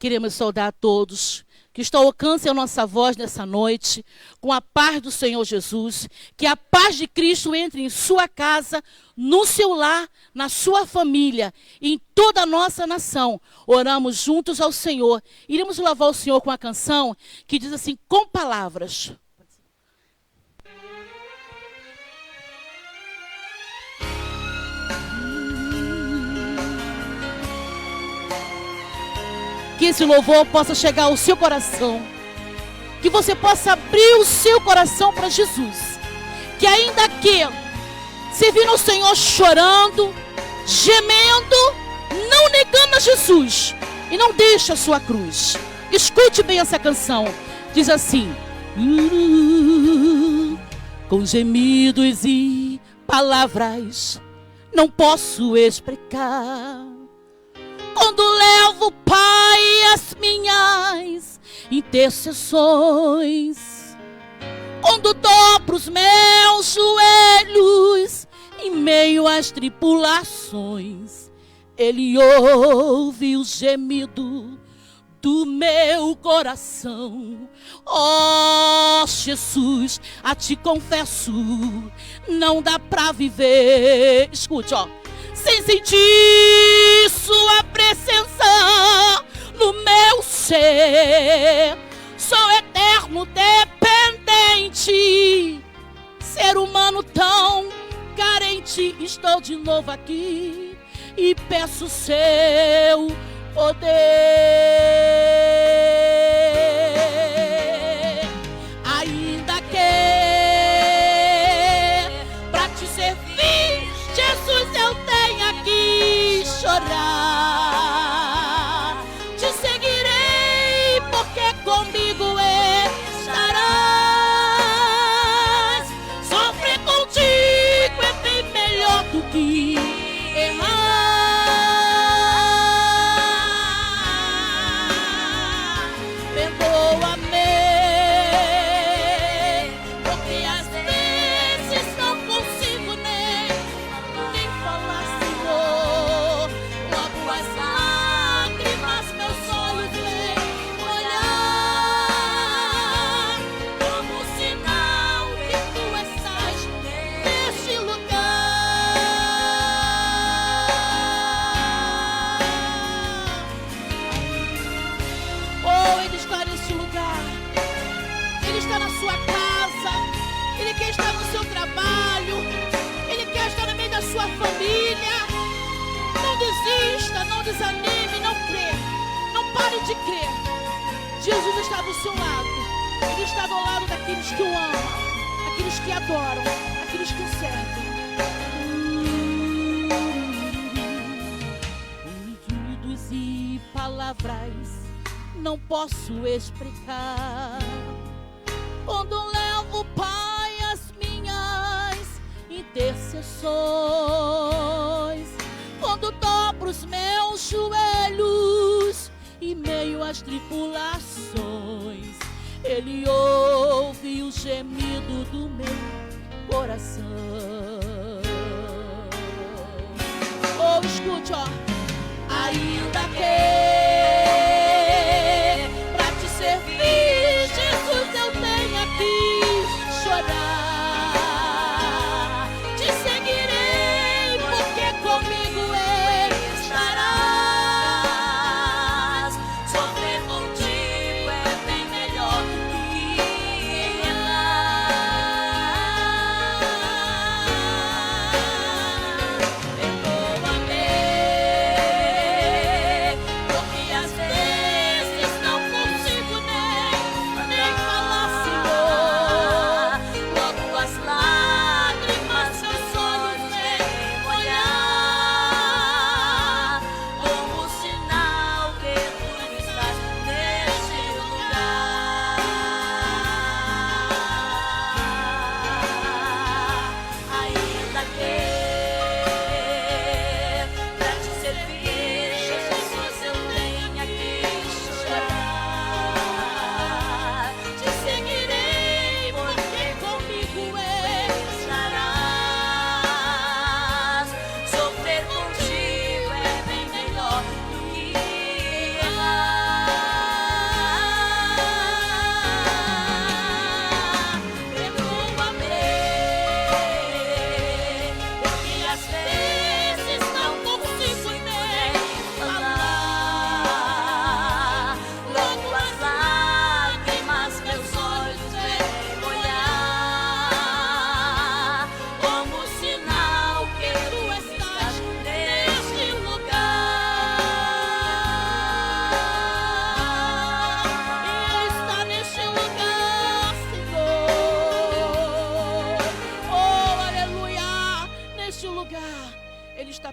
Queremos saudar a todos que estão ao alcance a nossa voz nessa noite, com a paz do Senhor Jesus, que a paz de Cristo entre em sua casa, no seu lar, na sua família, em toda a nossa nação. Oramos juntos ao Senhor. Iremos louvar o Senhor com a canção que diz assim, com palavras. Que esse louvor possa chegar ao seu coração. Que você possa abrir o seu coração para Jesus. Que ainda que servindo ao Senhor chorando, gemendo, não negando a Jesus. E não deixe a sua cruz. Escute bem essa canção. Diz assim. Com gemidos e palavras não posso explicar. Quando levo, Pai, as minhas intercessões, quando dobro os meus joelhos em meio às tribulações, Ele ouve o gemido do meu coração. Oh, Jesus, a Ti confesso, não dá pra viver. Escute, ó. Sem sentir sua presença no meu ser. Sou eterno dependente, ser humano tão carente. Estou de novo aqui e peço seu poder. Ainda que pra te servir, Jesus, eu tenho que chorar. Te seguirei porque comigo estarás. Sofrer contigo é bem melhor do que errar. Perdoa-me, porque às vezes não consigo nem falar, Senhor. Logo as lágrimas meus olhos vêm molhar, como sinal que Tu estás neste lugar. Oh, Ele está neste lugar. Ele está na sua casa. Ele quer estar no seu trabalho. Ele quer estar no meio da sua família. Não desista, não desanime, não crê. Não pare de crer. Jesus está do seu lado. Ele está do lado daqueles que o amam, aqueles que adoram, aqueles que o servem. Unidos e palavras não posso explicar. Quando levo, Pai, as minhas intercessões, quando dobro os meus joelhos em meio às tribulações, Ele ouve o gemido do meu coração. Oh, escute, ó. Ainda que pra te servir, Jesus, eu tenha que chorar. Te seguirei porque comigo estarás. Sofrer contigo é bem melhor do que errar. Perdoa-me,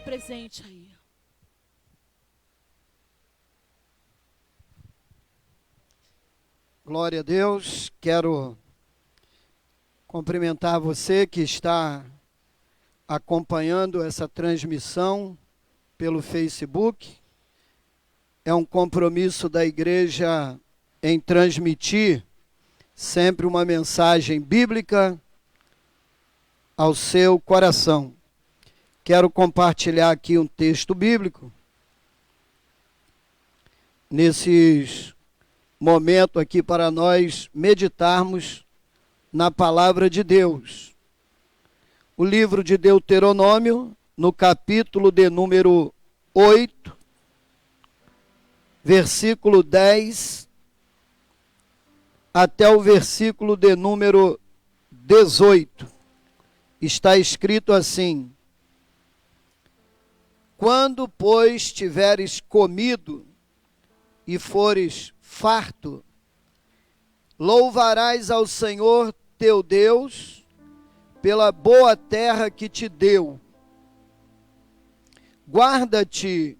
presente aí. Glória a Deus. Quero cumprimentar você que está acompanhando essa transmissão pelo Facebook. É um compromisso da igreja em transmitir sempre uma mensagem bíblica ao seu coração. Quero compartilhar aqui um texto bíblico. Nesses momentos aqui para nós meditarmos na palavra de Deus. O livro de Deuteronômio, no capítulo de número 8, versículo 10, até o versículo de número 18. Está escrito assim: quando, pois, tiveres comido e fores farto, louvarás ao Senhor teu Deus pela boa terra que te deu. Guarda-te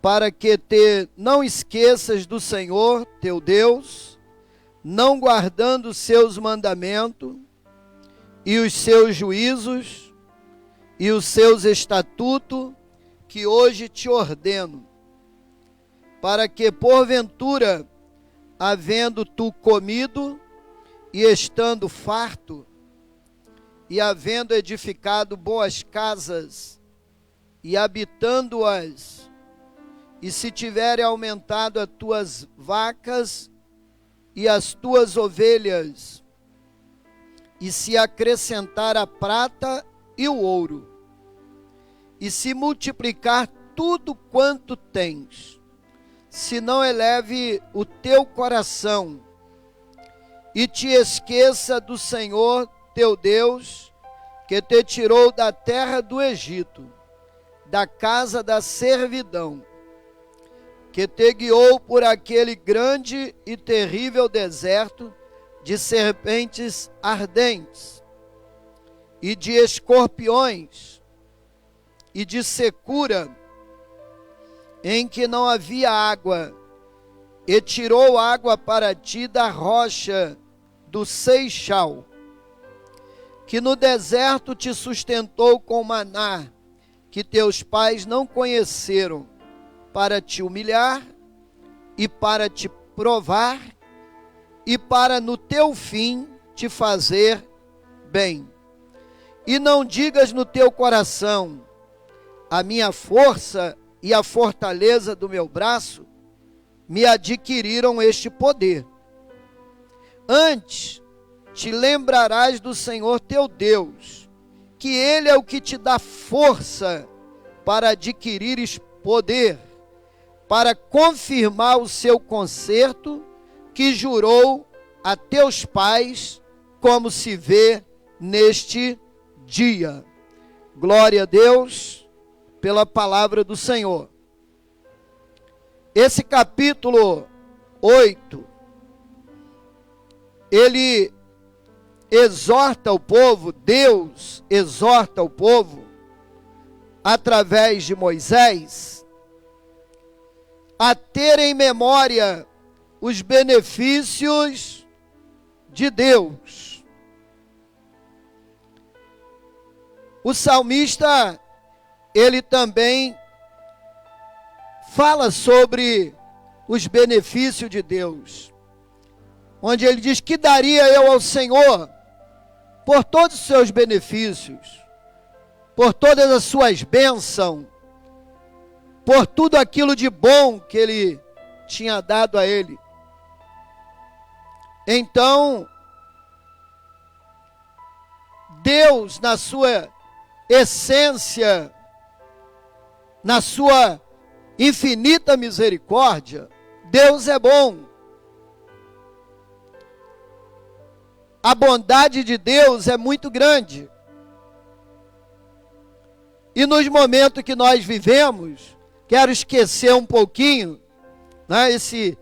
para que te não esqueças do Senhor teu Deus, não guardando os seus mandamentos e os seus juízos e os seus estatutos que hoje te ordeno, para que porventura, havendo tu comido e estando farto, e havendo edificado boas casas e habitando-as, e se tiverem aumentado as tuas vacas e as tuas ovelhas, e se acrescentar a prata e o ouro, e se multiplicar tudo quanto tens, se não eleve o teu coração, e te esqueça do Senhor teu Deus, que te tirou da terra do Egito, da casa da servidão, que te guiou por aquele grande e terrível deserto de serpentes ardentes, e de escorpiões, e de secura, em que não havia água, e tirou água para ti da rocha do Seixal, que no deserto te sustentou com maná, que teus pais não conheceram, para te humilhar, e para te provar, e para no teu fim te fazer bem. E não digas no teu coração: a minha força e a fortaleza do meu braço me adquiriram este poder. Antes, te lembrarás do Senhor teu Deus, que Ele é o que te dá força para adquirires poder, para confirmar o seu concerto que jurou a teus pais, como se vê neste dia. Glória a Deus pela palavra do Senhor. Esse capítulo 8, ele exorta o povo, Deus exorta o povo, através de Moisés, a ter em memória os benefícios de Deus. O salmista, ele também fala sobre os benefícios de Deus, onde ele diz: que daria eu ao Senhor por todos os seus benefícios, por todas as suas bênçãos, por tudo aquilo de bom que Ele tinha dado a ele. Então, Deus, na sua essência, na sua infinita misericórdia, Deus é bom. A bondade de Deus é muito grande. E nos momentos que nós vivemos, quero esquecer um pouquinho, né, esse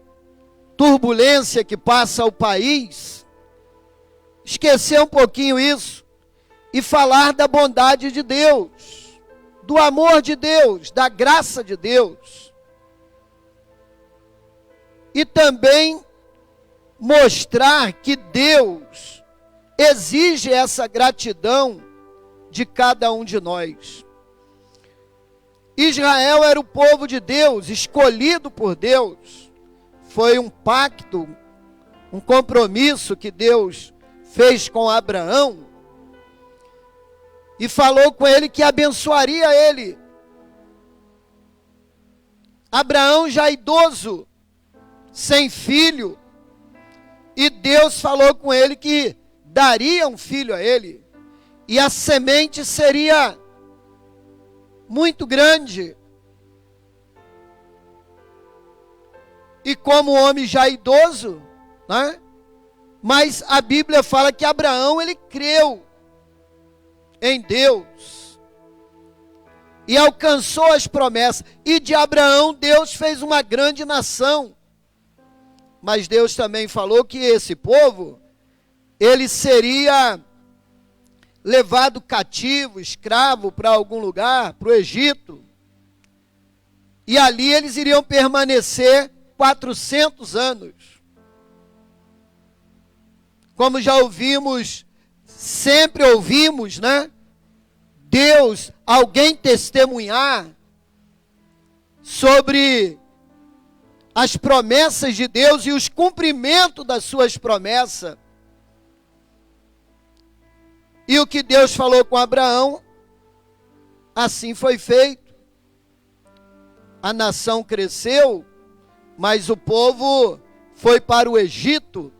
turbulência que passa o país, esquecer um pouquinho isso e falar da bondade de Deus. do amor de Deus, da graça de Deus. E também mostrar que Deus exige essa gratidão de cada um de nós. Israel era o povo de Deus, escolhido por Deus. Foi um pacto, um compromisso que Deus fez com Abraão. E falou com ele que abençoaria ele. Abraão já idoso, sem filho. E Deus falou com ele que daria um filho a ele. E a semente seria muito grande. E como homem já idoso, né? Mas a Bíblia fala que Abraão, ele creu em Deus. E alcançou as promessas. E de Abraão, Deus fez uma grande nação. Mas Deus também falou que esse povo, ele seria levado cativo, escravo para algum lugar, para o Egito. E ali eles iriam permanecer 400 anos. Como já ouvimos, sempre ouvimos, né? Deus, alguém testemunhar sobre as promessas de Deus e os cumprimentos das suas promessas. E o que Deus falou com Abraão, assim foi feito. A nação cresceu, mas o povo foi para o Egito.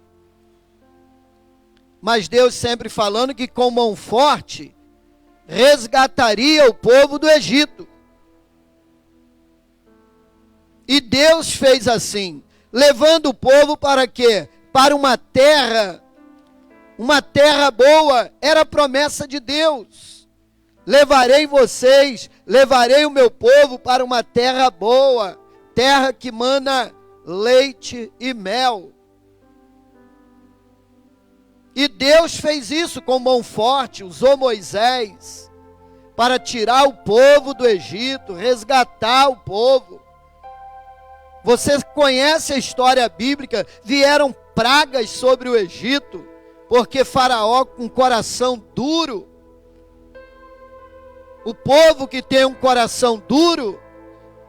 Mas Deus sempre falando que com mão forte resgataria o povo do Egito. E Deus fez assim, levando o povo para quê? Para uma terra boa, era a promessa de Deus. Levarei vocês, levarei o meu povo para uma terra boa, terra que mana leite e mel. E Deus fez isso com mão forte, usou Moisés para tirar o povo do Egito, resgatar o povo. Você conhece a história bíblica, vieram pragas sobre o Egito, porque Faraó com coração duro, o povo que tem um coração duro,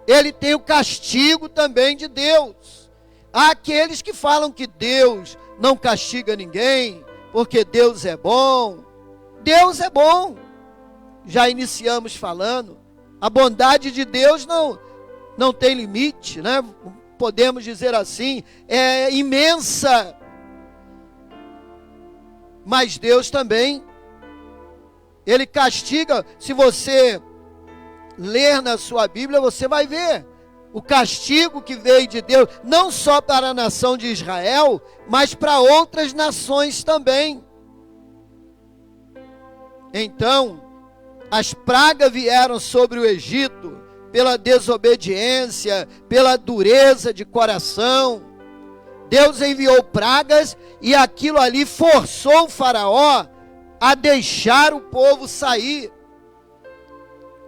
ele tem o castigo também de Deus. Há aqueles que falam que Deus não castiga ninguém, porque Deus é bom. Deus é bom. Já iniciamos falando. A bondade de Deus não tem limite, né? Podemos dizer assim, é imensa. Mas Deus também, Ele castiga. Se você ler na sua Bíblia, você vai ver o castigo que veio de Deus, não só para a nação de Israel, mas para outras nações também. Então, as pragas vieram sobre o Egito, pela desobediência, pela dureza de coração. Deus enviou pragas e aquilo ali forçou o Faraó a deixar o povo sair.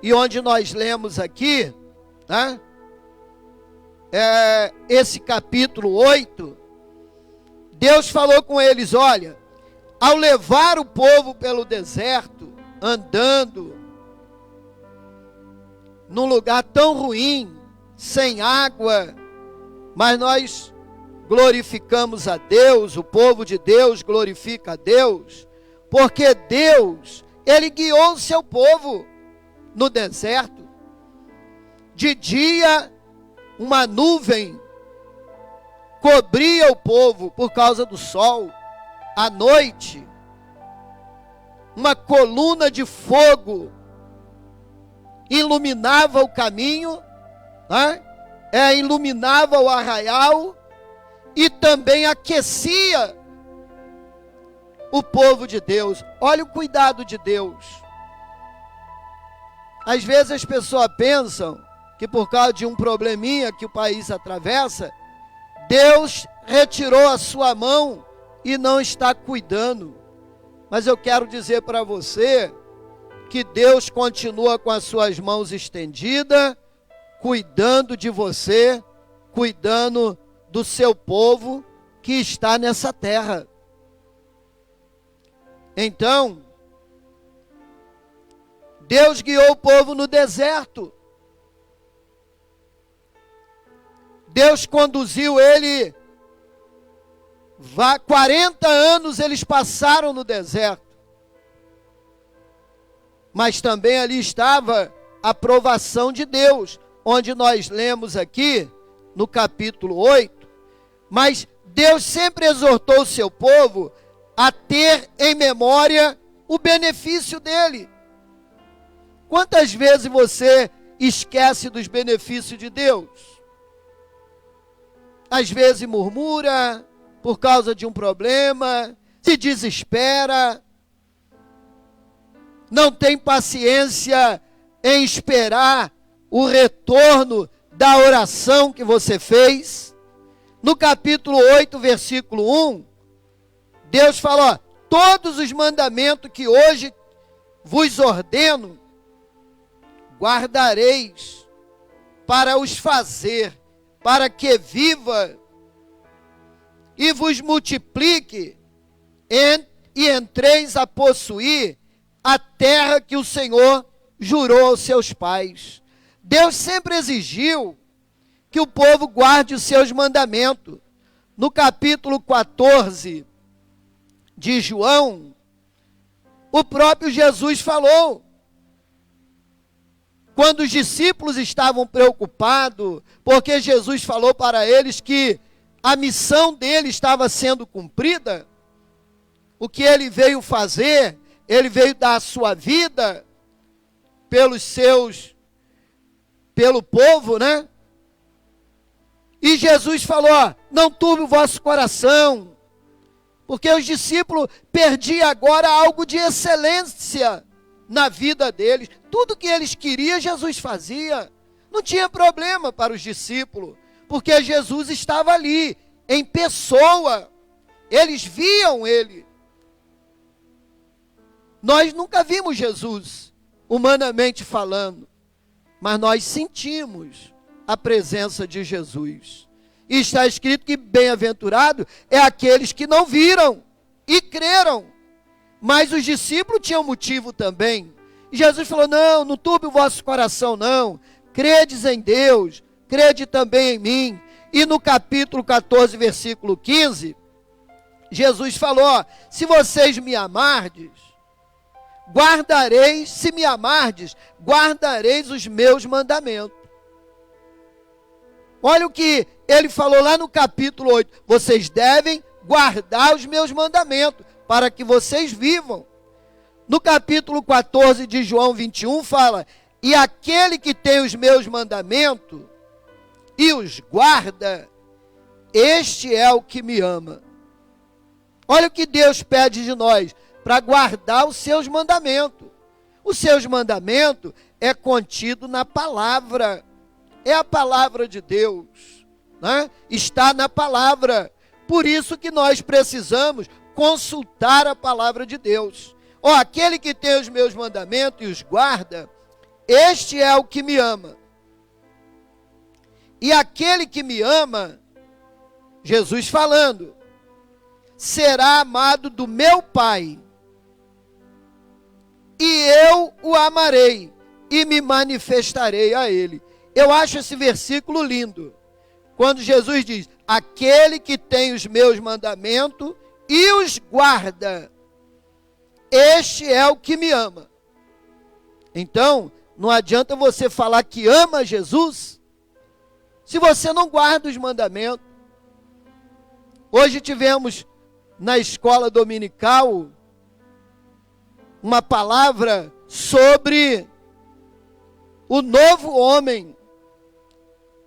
E onde nós lemos aqui, né? Esse capítulo 8, Deus falou com eles, olha, ao levar o povo pelo deserto, andando num lugar tão ruim, sem água, mas nós glorificamos a Deus, o povo de Deus glorifica a Deus, porque Deus, Ele guiou o seu povo no deserto. De dia, uma nuvem cobria o povo por causa do sol. À noite, uma coluna de fogo iluminava o caminho, né? Iluminava o arraial e também aquecia o povo de Deus. Olha o cuidado de Deus. Às vezes as pessoas pensam que por causa de um probleminha que o país atravessa, Deus retirou a sua mão e não está cuidando. Mas eu quero dizer para você que Deus continua com as suas mãos estendidas, cuidando de você, cuidando do seu povo que está nessa terra. Então, Deus guiou o povo no deserto. Deus conduziu ele, 40 anos eles passaram no deserto. Mas também ali estava a provação de Deus, onde nós lemos aqui, no capítulo 8, mas Deus sempre exortou o seu povo a ter em memória o benefício dele. Quantas vezes você esquece dos benefícios de Deus? Às vezes murmura por causa de um problema, se desespera, não tem paciência em esperar o retorno da oração que você fez. No capítulo 8, versículo 1, Deus falou: todos os mandamentos que hoje vos ordeno, guardareis para os fazer, para que viva e vos multiplique e entreis a possuir a terra que o Senhor jurou aos seus pais. Deus sempre exigiu que o povo guarde os seus mandamentos. No capítulo 14 de João, o próprio Jesus falou, quando os discípulos estavam preocupados, porque Jesus falou para eles que a missão dele estava sendo cumprida, o que ele veio fazer, ele veio dar a sua vida pelo povo, né? E Jesus falou: ó, não turbe o vosso coração, porque os discípulos perdiam agora algo de excelência na vida deles. Tudo que eles queriam, Jesus fazia. Não tinha problema para os discípulos, porque Jesus estava ali, em pessoa. Eles viam ele. Nós nunca vimos Jesus, humanamente falando, mas nós sentimos a presença de Jesus. E está escrito que bem-aventurado é aqueles que não viram e creram. Mas os discípulos tinham motivo também. E Jesus falou: não turbe o vosso coração não. Credes em Deus, crede também em mim. E no capítulo 14, versículo 15, Jesus falou: se vocês me amardes, se me amardes, guardareis os meus mandamentos. Olha o que ele falou lá no capítulo 8. Vocês devem guardar os meus mandamentos, para que vocês vivam. No capítulo 14 de João 21 fala: e aquele que tem os meus mandamentos e os guarda, este é o que me ama. Olha o que Deus pede de nós, para guardar os seus mandamentos. Os seus mandamentos é contido na palavra. É a palavra de Deus, né? Está na palavra. Por isso que nós precisamos consultar a palavra de Deus. Ó, aquele que tem os meus mandamentos e os guarda, este é o que me ama. E aquele que me ama, Jesus falando, será amado do meu Pai, e eu o amarei e me manifestarei a ele. Eu acho esse versículo lindo, quando Jesus diz: aquele que tem os meus mandamentos e os guarda, este é o que me ama. Então, não adianta você falar que ama Jesus, se você não guarda os mandamentos. Hoje tivemos na escola dominical uma palavra sobre o novo homem.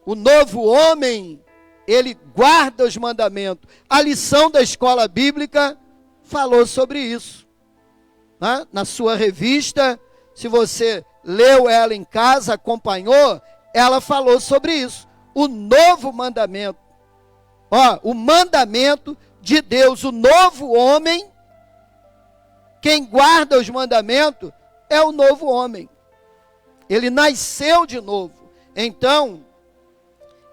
O novo homem, ele guarda os mandamentos. A lição da escola bíblica falou sobre isso, né? Na sua revista, se você leu ela em casa, acompanhou, ela falou sobre isso. O novo mandamento. Ó, o mandamento de Deus, o novo homem, quem guarda os mandamentos, é o novo homem. Ele nasceu de novo. Então,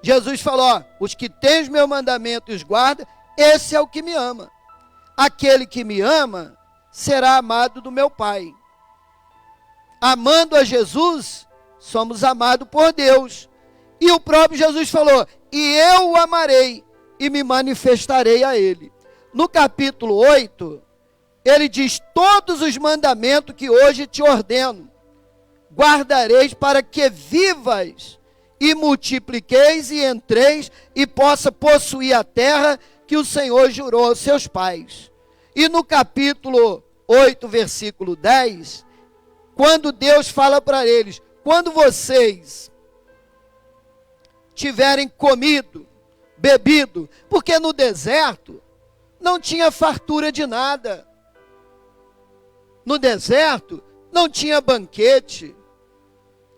Jesus falou, ó, os que têm os meus mandamentos e os guardam, esse é o que me ama. Aquele que me ama será amado do meu Pai. Amando a Jesus, somos amados por Deus. E o próprio Jesus falou, e eu o amarei e me manifestarei a ele. No capítulo 8, ele diz, todos os mandamentos que hoje te ordeno, guardareis para que vivas e multipliqueis e entreis e possa possuir a terra que o Senhor jurou aos seus pais. E no capítulo 8, versículo 10, quando Deus fala para eles, quando vocês tiverem comido, bebido, porque no deserto não tinha fartura de nada. No deserto não tinha banquete.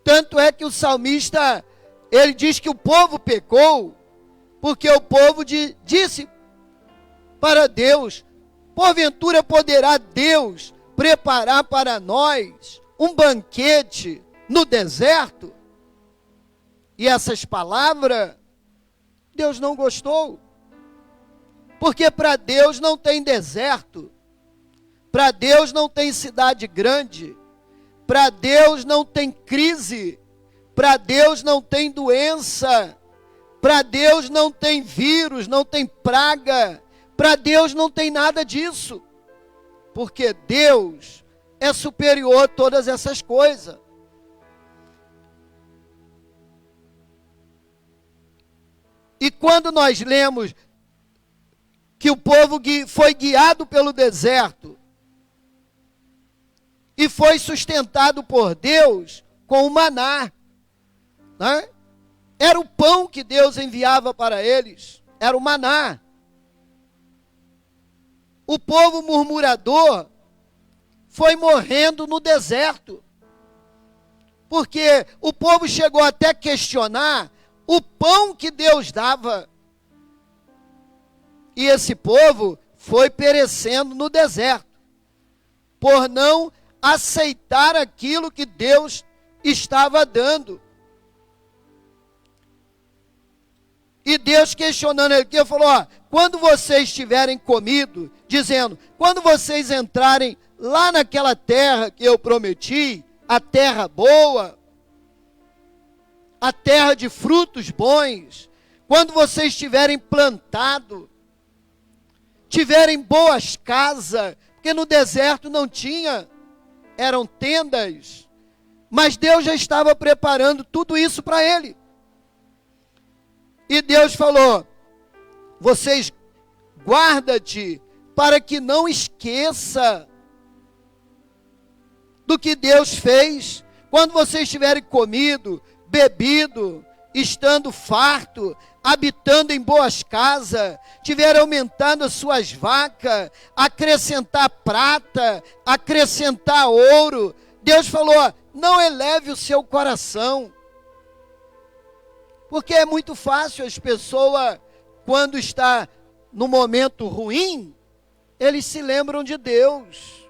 Tanto é que o salmista, ele diz que o povo pecou, porque o povo disse para Deus, porventura poderá Deus preparar para nós um banquete no deserto? E essas palavras, Deus não gostou. Porque para Deus não tem deserto. Para Deus não tem cidade grande. Para Deus não tem crise. Para Deus não tem doença. Para Deus não tem vírus, não tem praga. Para Deus não tem nada disso. Porque Deus é superior a todas essas coisas. E quando nós lemos que o povo foi guiado pelo deserto e foi sustentado por Deus com o maná, né? Era o pão que Deus enviava para eles, era o maná. O povo murmurador foi morrendo no deserto, porque o povo chegou até a questionar o pão que Deus dava. E esse povo foi perecendo no deserto, por não aceitar aquilo que Deus estava dando. E Deus questionando ele, falou, ó, quando vocês tiverem comido, dizendo, quando vocês entrarem lá naquela terra que eu prometi, a terra boa, a terra de frutos bons, quando vocês tiverem plantado, tiverem boas casas, porque no deserto não tinha, eram tendas, mas Deus já estava preparando tudo isso para ele. E Deus falou, vocês guarda-te para que não esqueça do que Deus fez. Quando vocês tiverem comido, bebido, estando farto, habitando em boas casas, tiverem aumentando as suas vacas, acrescentar prata, acrescentar ouro, Deus falou, não eleve o seu coração. Porque é muito fácil as pessoas, quando está no momento ruim, eles se lembram de Deus.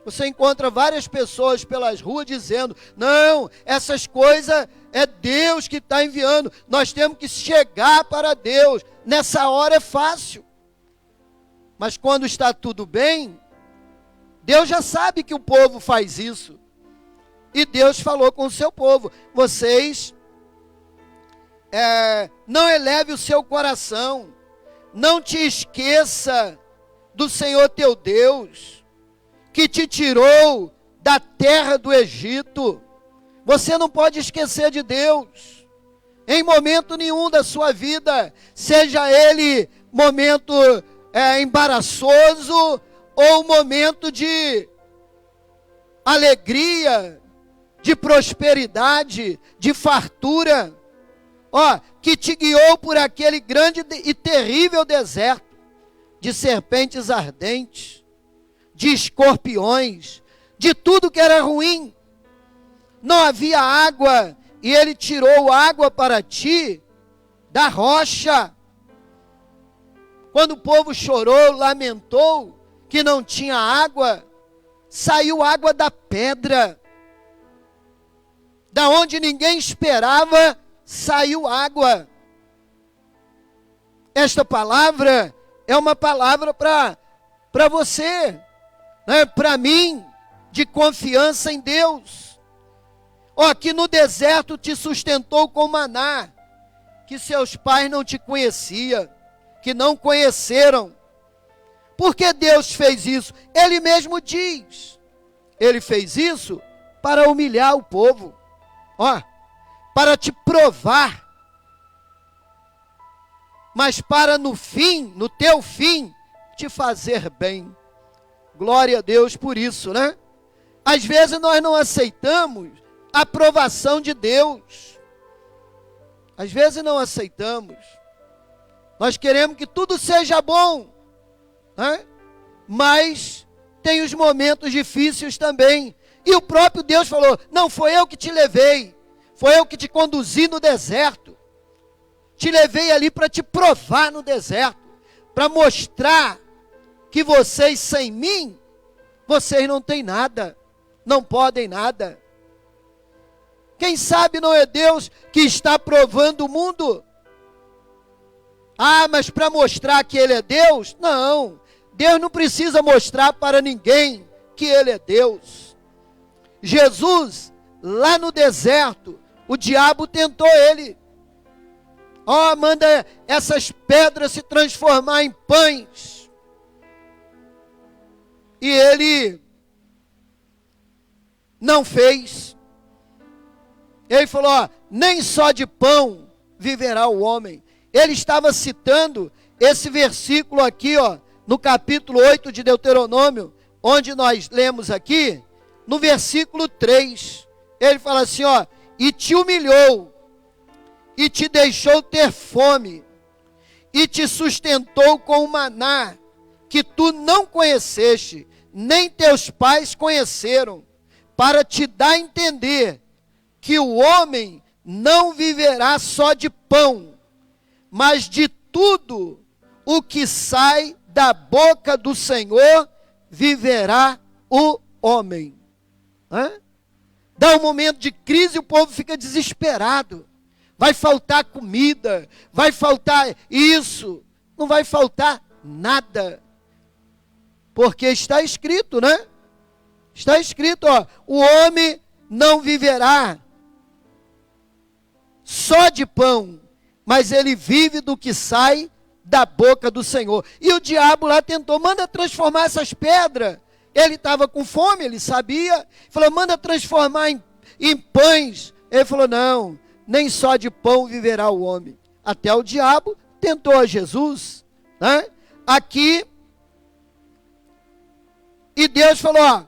Você encontra várias pessoas pelas ruas dizendo, não, essas coisas é Deus que está enviando, nós temos que chegar para Deus. Nessa hora é fácil. Mas quando está tudo bem, Deus já sabe que o povo faz isso. E Deus falou com o seu povo, vocês não eleve o seu coração, não te esqueça do Senhor teu Deus, que te tirou da terra do Egito. Você não pode esquecer de Deus, em momento nenhum da sua vida, seja ele momento embaraçoso, ou momento de alegria, de prosperidade, de fartura, que te guiou por aquele grande e terrível deserto, de serpentes ardentes, de escorpiões, de tudo que era ruim. Não havia água, e ele tirou água para ti da rocha. Quando o povo chorou, lamentou, que não tinha água, saiu água da pedra. Da onde ninguém esperava, saiu água. Esta palavra é uma palavra para você, né? Para mim, de confiança em Deus. Aqui no deserto te sustentou com maná, que seus pais não te conheciam, que não conheceram. Por que Deus fez isso? Ele mesmo diz. Ele fez isso para humilhar o povo. Para te provar. Mas para no fim, no teu fim, te fazer bem. Glória a Deus por isso, né? Às vezes nós não aceitamos a aprovação de Deus. Às vezes não aceitamos. Nós queremos que tudo seja bom, né? Mas tem os momentos difíceis também. E o próprio Deus falou, não foi eu que te levei, foi eu que te conduzi no deserto. Te levei ali para te provar no deserto, para mostrar que vocês sem mim, vocês não têm nada, não podem nada. Quem sabe não é Deus que está provando o mundo? Mas para mostrar que Ele é Deus? Não, Deus não precisa mostrar para ninguém que Ele é Deus. Jesus, lá no deserto, o diabo tentou Ele. Manda essas pedras se transformar em pães. E Ele não fez. Ele falou, nem só de pão viverá o homem. Ele estava citando esse versículo aqui, no capítulo 8 de Deuteronômio, onde nós lemos aqui, no versículo 3. Ele fala assim, e te humilhou, e te deixou ter fome, e te sustentou com o maná, que tu não conheceste, nem teus pais conheceram, para te dar a entender que o homem não viverá só de pão, mas de tudo o que sai da boca do Senhor, viverá o homem. Dá um momento de crise, o povo fica desesperado. Vai faltar comida, vai faltar isso, não vai faltar nada. Porque está escrito, né? Está escrito, o homem não viverá só de pão, mas ele vive do que sai da boca do Senhor. E o diabo lá tentou, manda transformar essas pedras. Ele estava com fome, ele sabia. Falou, manda transformar em pães. Ele falou, não, nem só de pão viverá o homem. Até o diabo tentou a Jesus, né? Aqui, e Deus falou,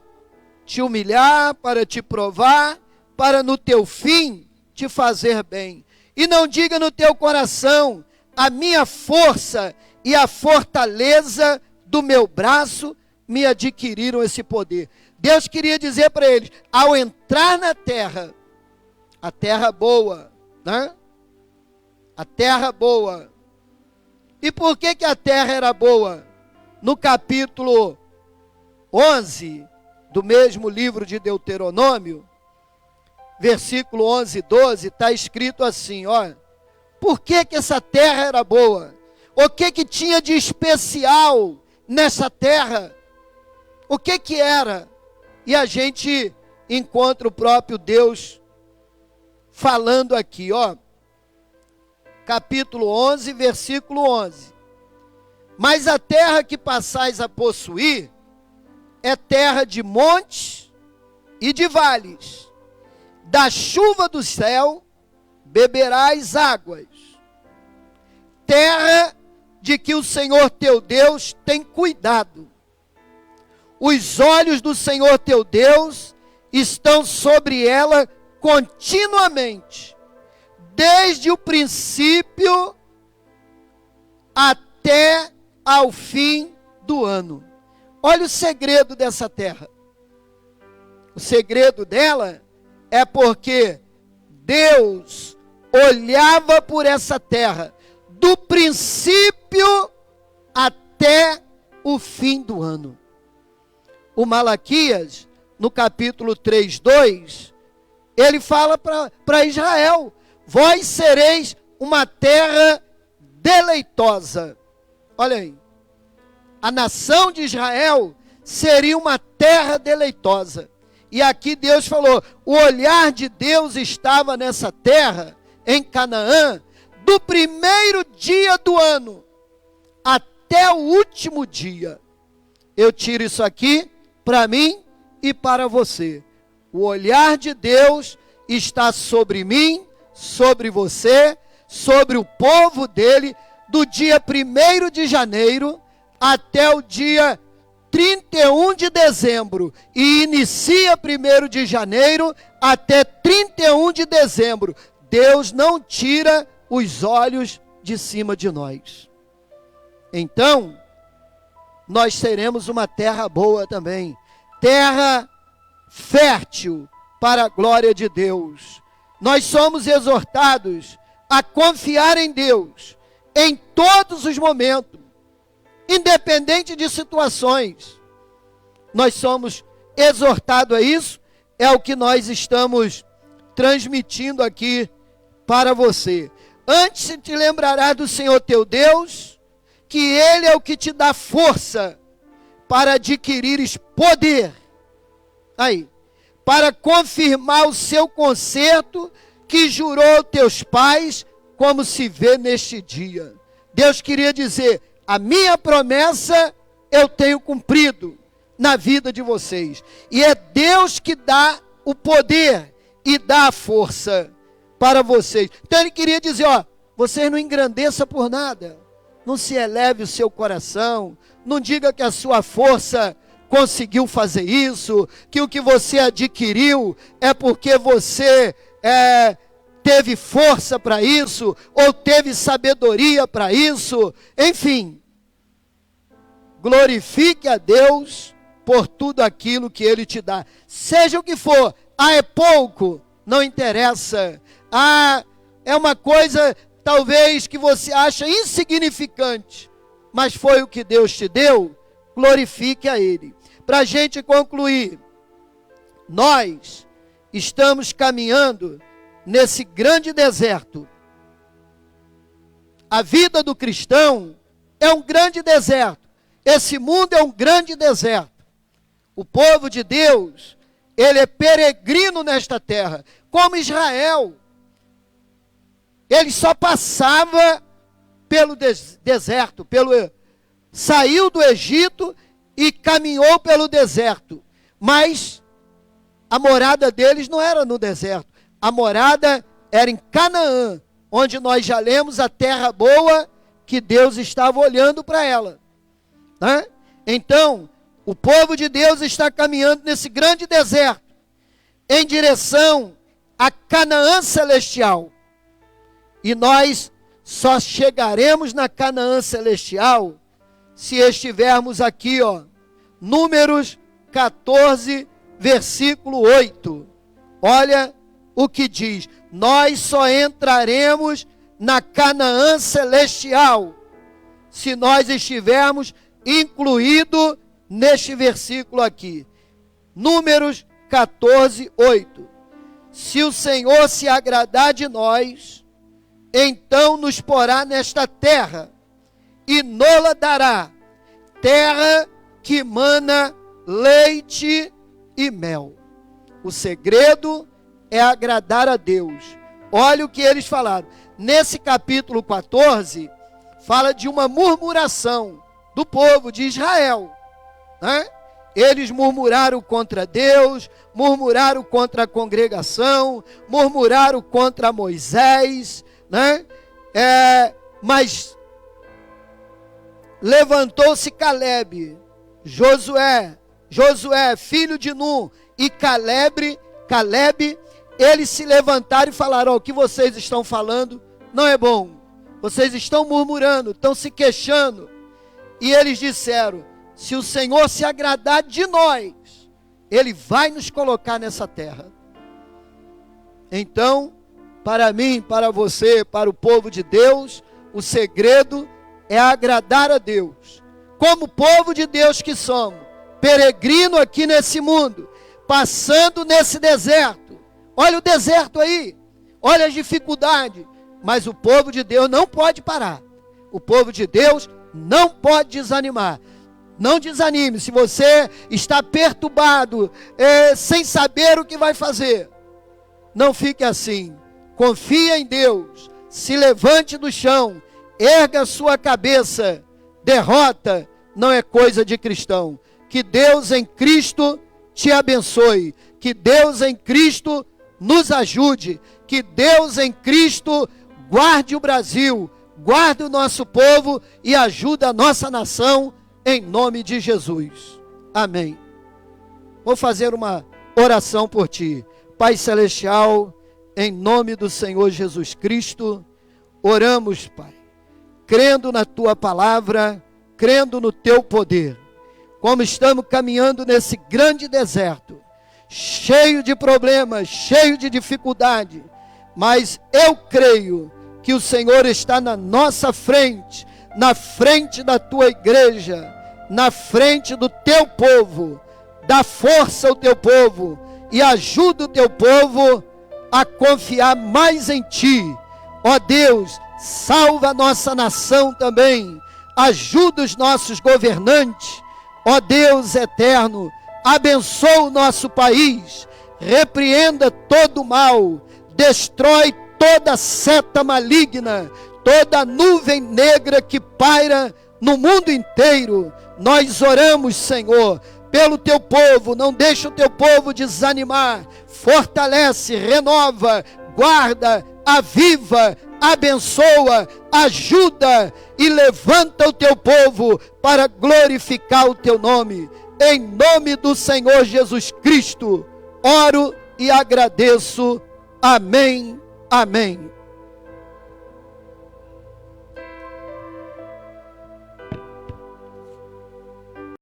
te humilhar para te provar, para no teu fim te fazer bem. E não diga no teu coração, a minha força e a fortaleza do meu braço me adquiriram esse poder. Deus queria dizer para eles, ao entrar na terra, a terra boa, né? A terra boa. E por que a terra era boa? No capítulo 11 do mesmo livro de Deuteronômio, versículo 11 e 12, está escrito assim, por que essa terra era boa? O que tinha de especial nessa terra? O que era? E a gente encontra o próprio Deus falando aqui, capítulo 11, versículo 11. Mas a terra que passais a possuir é terra de montes e de vales. Da chuva do céu beberás águas. Terra de que o Senhor teu Deus tem cuidado. Os olhos do Senhor teu Deus estão sobre ela continuamente, desde o princípio até ao fim do ano. Olha o segredo dessa terra. O segredo dela é porque Deus olhava por essa terra do princípio até o fim do ano. o Malaquias, no capítulo 3:2, ele fala para Israel: vós sereis uma terra deleitosa. Olha aí, a nação de Israel seria uma terra deleitosa. E aqui Deus falou, o olhar de Deus estava nessa terra, em Canaã, do primeiro dia do ano até o último dia. Eu tiro isso aqui para mim e para você. O olhar de Deus está sobre mim, sobre você, sobre o povo dele, do dia 1º de janeiro até o dia 31 de dezembro. E inicia 1º de janeiro até 31 de dezembro. Deus não tira os olhos de cima de nós. Então, nós seremos uma terra boa também. Terra fértil para a glória de Deus. Nós somos exortados a confiar em Deus em todos os momentos, independente de situações. Nós somos exortados a isso, é o que nós estamos transmitindo aqui para você. Antes te lembrarás do Senhor teu Deus, que Ele é o que te dá força para adquirires poder. Aí, para confirmar o seu concerto que jurou teus pais, como se vê neste dia. Deus queria dizer, a minha promessa eu tenho cumprido na vida de vocês. E é Deus que dá o poder e dá a força para vocês. Então Ele queria dizer, ó, vocês não engrandeçam por nada. Não se eleve o seu coração. Não diga que a sua força conseguiu fazer isso, que o que você adquiriu é porque você teve força para isso, ou teve sabedoria para isso. Enfim, glorifique a Deus por tudo aquilo que Ele te dá. Seja o que for, é pouco, não interessa. É uma coisa talvez que você acha insignificante, mas foi o que Deus te deu, glorifique a Ele. Para a gente concluir, nós estamos caminhando nesse grande deserto. A vida do cristão é um grande deserto. Esse mundo é um grande deserto. O povo de Deus, ele é peregrino nesta terra, como Israel. Ele só passava pelo deserto, saiu do Egito e caminhou pelo deserto. Mas a morada deles não era no deserto. A morada era em Canaã, onde nós já lemos a terra boa que Deus estava olhando para ela. Né? Então, o povo de Deus está caminhando nesse grande deserto, em direção a Canaã celestial. E nós só chegaremos na Canaã celestial se estivermos aqui, ó, Números 14, versículo 8. Olha o que diz: nós só entraremos na Canaã celestial se nós estivermos incluídos neste versículo aqui. Números 14, 8. Se o Senhor se agradar de nós, então nos porá nesta terra, e nola dará, terra que mana leite e mel. O segredo é agradar a Deus. Olha o que eles falaram. Nesse capítulo 14, fala de uma murmuração do povo de Israel. Né? Eles murmuraram contra Deus, murmuraram contra a congregação, murmuraram contra Moisés, né? Mas levantou-se Caleb, Josué, filho de Nun, e Caleb, eles se levantaram e falaram: o que vocês estão falando não é bom, vocês estão murmurando, estão se queixando. E eles disseram: se o Senhor se agradar de nós, Ele vai nos colocar nessa terra. Então, para mim, para você, para o povo de Deus, o segredo é agradar a Deus. Como povo de Deus que somos, peregrino aqui nesse mundo, passando nesse deserto. Olha o deserto aí, olha as dificuldades, mas o povo de Deus não pode parar. O povo de Deus não pode desanimar. Não desanime. Se você está perturbado, sem saber o que vai fazer, não fique assim. Confia em Deus. Se levante do chão. Erga a sua cabeça. Derrota não é coisa de cristão. Que Deus em Cristo te abençoe. Que Deus em Cristo nos ajude. Que Deus em Cristo guarde o Brasil, guarde o nosso povo e ajude a nossa nação, em nome de Jesus. Amém. Vou fazer uma oração por ti. Pai Celestial, em nome do Senhor Jesus Cristo, oramos, Pai, crendo na tua palavra, crendo no teu poder. Como estamos caminhando nesse grande deserto, cheio de problemas, cheio de dificuldade, mas eu creio que o Senhor está na nossa frente, na frente da tua igreja, na frente do teu povo. Dá força ao teu povo e ajuda o teu povo a confiar mais em ti. Ó Deus, salva a nossa nação também, ajuda os nossos governantes. Ó Deus eterno, abençoa o nosso país, repreenda todo o mal, destrói toda seta maligna, toda nuvem negra que paira no mundo inteiro. Nós oramos, Senhor, pelo teu povo. Não deixa o teu povo desanimar. Fortalece, renova, guarda, aviva, abençoa, ajuda e levanta o teu povo para glorificar o teu nome. Em nome do Senhor Jesus Cristo, oro e agradeço. Amém. Amém.